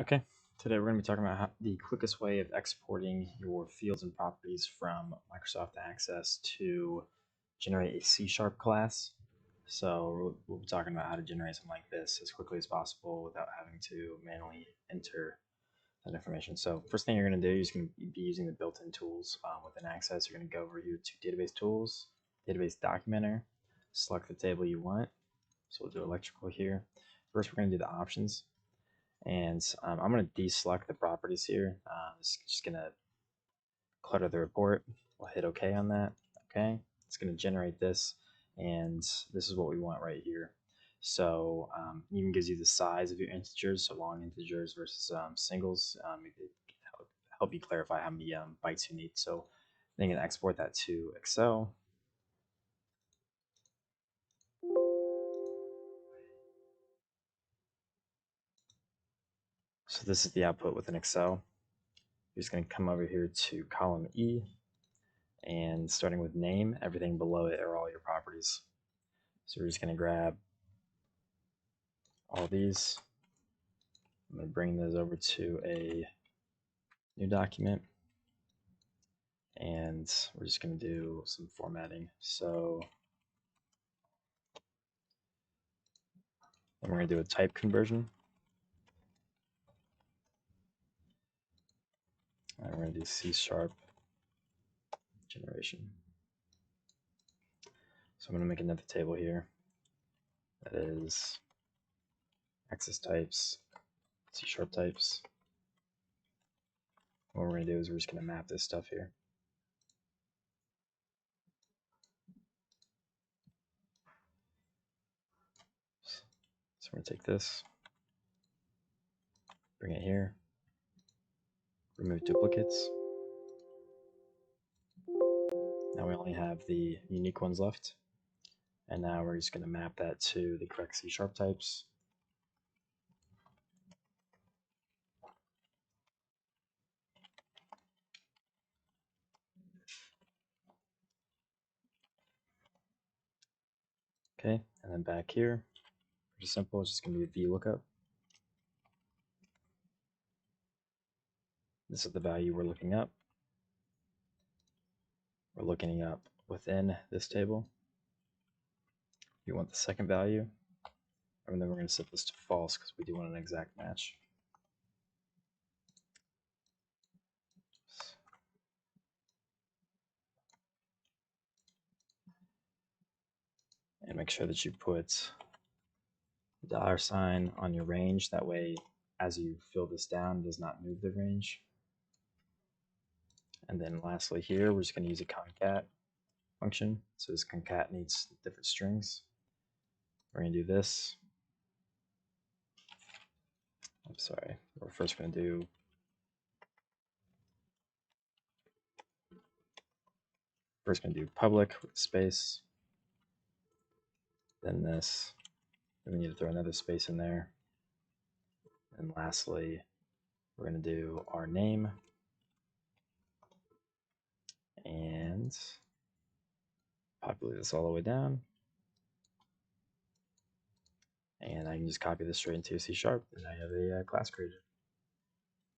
Okay, today we're going to be talking about the quickest way of exporting your fields and properties from Microsoft Access to generate a C# class. So we'll be talking about how to generate something like this as quickly as possible without having to manually enter that information. So first thing you're going to do is going to be using the built-in tools within Access. You're going to go over here to Database Tools, Database Documenter, select the table you want. So we'll do electrical here. First, we're going to do the options. And I'm going to deselect the properties here. It's just going to clutter the report. We'll hit OK on that. Okay, it's going to generate this, and this is what we want right here. So even gives you the size of your integers, so long integers versus singles. It can help you clarify how many bytes you need. So then you can export that to Excel. So this is the output within Excel. You're just going to come over here to column E, and starting with name, everything below it are all your properties. So we're just going to grab all these. I'm going to bring those over to a new document, and we're just going to do some formatting. So then we're going to do a type conversion. And we're going to do C# generation. So I'm going to make another table here that is access types, C# types. What we're going to do is we're just going to map this stuff here. So we're going to take this, bring it here, remove duplicates. Now we only have the unique ones left. And now we're just going to map that to the correct C# types. Okay, and then back here, pretty simple, it's just going to be a VLOOKUP. This is the value we're looking up. We're looking up within this table. You want the second value, and then we're going to set this to false because we do want an exact match. And make sure that you put the $sign on your range. That way, as you fill this down, it does not move the range. And then lastly here, we're just going to use a concat function. So this concat needs different strings. We're going to do this. I'm sorry. We're first going to do public with space. Then this. Then we need to throw another space in there. And lastly, we're going to do our name. And populate this all the way down. And I can just copy this straight into C#, and I have a class created.